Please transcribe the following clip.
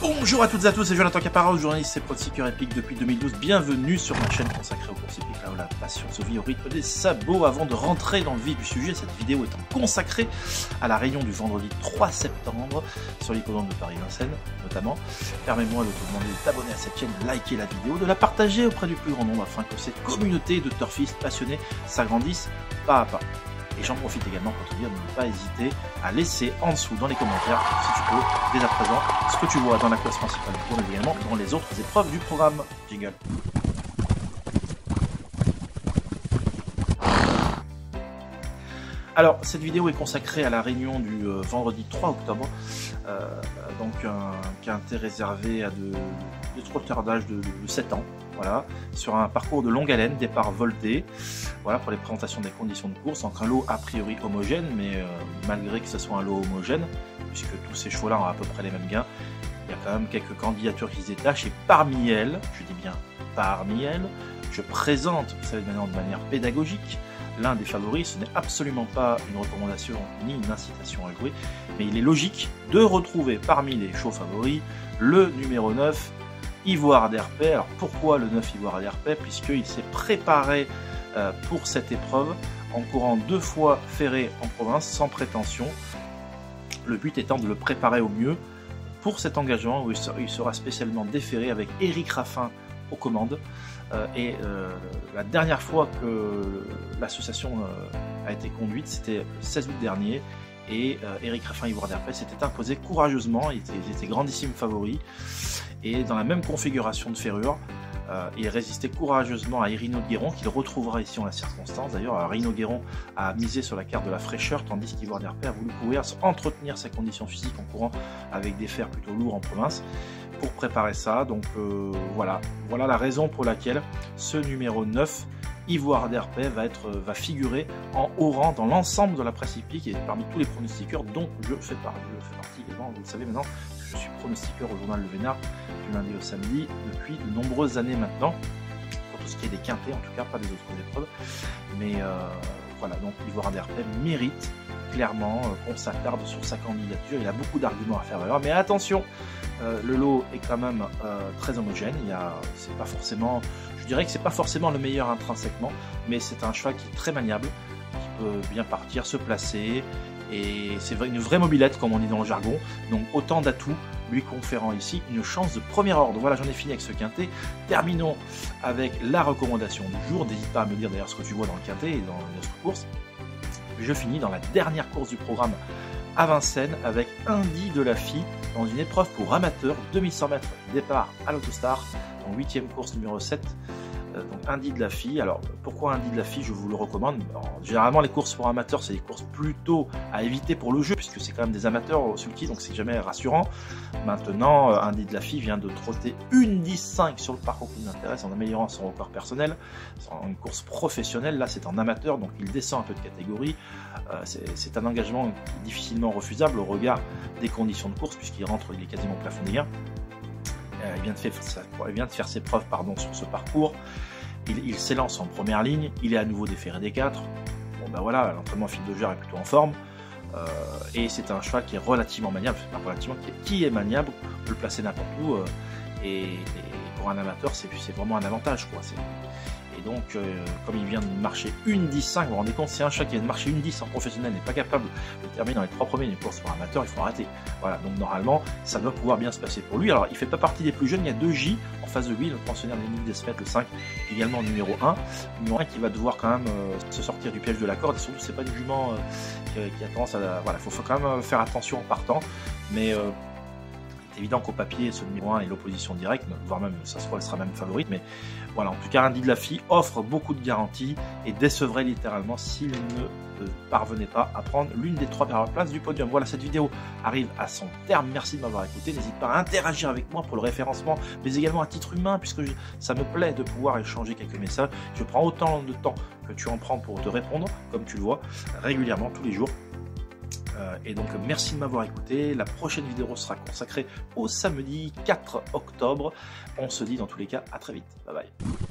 Bonjour à toutes et à tous, c'est Jonathan Capara, journaliste et pro-seeker épique depuis 2012. Bienvenue sur ma chaîne consacrée aux courses épiques, là où la passion se vit au rythme des sabots. Avant de rentrer dans le vif du sujet, cette vidéo étant consacrée à la réunion du vendredi 3 septembre sur l'hippodrome de Paris-Vincennes notamment. Permets-moi de te demander de t'abonner à cette chaîne, de liker la vidéo, de la partager auprès du plus grand nombre afin que cette communauté de turfistes passionnés s'agrandisse pas à pas. Et j'en profite également pour te dire de ne pas hésiter à laisser en dessous dans les commentaires, si tu peux, dès à présent, ce que tu vois dans la classe principale du tour, mais également dans les autres épreuves du programme. Jingle. Alors, cette vidéo est consacrée à la réunion du vendredi 3 octobre, qui a été réservé à des trotteurs d'âge de 7 ans. Voilà, sur un parcours de longue haleine, départ volté, voilà, pour les présentations des conditions de course, donc un lot a priori homogène, mais malgré que ce soit un lot homogène, puisque tous ces chevaux-là ont à peu près les mêmes gains, il y a quand même quelques candidatures qui se détachent, et parmi elles, je dis bien parmi elles, je présente, vous savez maintenant de manière pédagogique, l'un des favoris. Ce n'est absolument pas une recommandation ni une incitation à jouer, mais il est logique de retrouver parmi les chevaux favoris le numéro 9, Ivoire d'Herpet. Alors pourquoi le 9 Ivoire d'Herpet? Puisqu'il s'est préparé pour cette épreuve en courant 2 fois ferré en province sans prétention. Le but étant de le préparer au mieux pour cet engagement où il sera spécialement déféré avec Éric Raffin aux commandes. La dernière fois que l'association a été conduite, c'était le 16 août dernier. Et Éric Raffin Ivoire d'Herpet s'était imposé courageusement, il était grandissime favori, et dans la même configuration de ferrure, il résistait courageusement à Irino Guéron, qu'il retrouvera ici en la circonstance. D'ailleurs, Irino Guéron a misé sur la carte de la fraîcheur, tandis qu'Ivoire d'Herpet a voulu courir, entretenir sa condition physique en courant avec des fers plutôt lourds en province, pour préparer ça. Donc voilà la raison pour laquelle ce numéro 9, Ivoire d'Herpet, va figurer en haut rang dans l'ensemble de la presse hippique et parmi tous les pronostiqueurs dont je fais partie également. Vous le savez maintenant, je suis pronostiqueur au journal Le Vénard du lundi au samedi depuis de nombreuses années maintenant, pour tout ce qui est des quintés, en tout cas pas des autres épreuves. Mais voilà, donc Ivoire d'Herpet mérite clairement qu'on s'attarde sur sa candidature. Il a beaucoup d'arguments à faire valoir, mais attention, le lot est quand même très homogène. C'est pas forcément, je dirais que c'est pas forcément le meilleur intrinsèquement, mais c'est un cheval qui est très maniable, qui peut bien partir, se placer, et c'est une vraie mobilette comme on dit dans le jargon. Donc autant d'atouts lui conférant ici une chance de premier ordre. Voilà, j'en ai fini avec ce quintet. Terminons avec la recommandation du jour. N'hésite pas à me dire d'ailleurs ce que tu vois dans le quintet et dans les autres courses. Je finis dans la dernière course du programme à Vincennes avec Indy de la Fille dans une épreuve pour amateurs, 2100 mètres, départ à l'Autostar, en 8e course numéro 7. Donc Indy de la Fille. Alors pourquoi Indy de la Fille? Je vous le recommande. Alors, généralement les courses pour amateurs, c'est des courses plutôt à éviter pour le jeu, puisque c'est quand même des amateurs au sulky, donc c'est jamais rassurant. Maintenant, Indy de la Fille vient de trotter une 10-5 sur le parcours qui nous intéresse, en améliorant son record personnel. C'est une course professionnelle, là c'est en amateur, donc il descend un peu de catégorie. C'est un engagement difficilement refusable au regard des conditions de course, puisqu'il est quasiment au plafond des gains. Il vient de faire ses preuves sur ce parcours. Il s'élance en première ligne, il est à nouveau déféré des 4. Bon ben voilà, l'entraînement fil de jour est plutôt en forme. Et c'est un cheval qui est relativement maniable, qui est maniable, on peut le placer n'importe où. Et pour un amateur, c'est vraiment un avantage, quoi. Et donc, comme il vient de marcher une 10-5, vous vous rendez compte, c'est un chat qui vient de marcher une 10 en professionnel, n'est pas capable de terminer dans les 3 premiers d'une course pour amateur, il faut arrêter. Voilà, donc normalement, ça doit pouvoir bien se passer pour lui. Alors, il fait pas partie des plus jeunes, il y a 2 J en face de lui, le pensionnaire d'Émile Desmet, le 5, également numéro 1. Numéro 1 qui va devoir quand même se sortir du piège de la corde, et surtout, c'est pas une jument qui a tendance à... Voilà, faut quand même faire attention en partant, mais... C'est évident qu'au papier, ce numéro 1 est l'opposition directe, voire même, ça se voit, elle sera même favorite, mais voilà, en tout cas, Indy de la Fille offre beaucoup de garanties et décevrait littéralement s'il ne parvenait pas à prendre l'une des 3 premières places du podium. Voilà, cette vidéo arrive à son terme. Merci de m'avoir écouté. N'hésite pas à interagir avec moi pour le référencement, mais également à titre humain, puisque ça me plaît de pouvoir échanger quelques messages. Je prends autant de temps que tu en prends pour te répondre, comme tu le vois, régulièrement, tous les jours. Et donc merci de m'avoir écouté. La prochaine vidéo sera consacrée au samedi 4 octobre. On se dit dans tous les cas à très vite. Bye bye.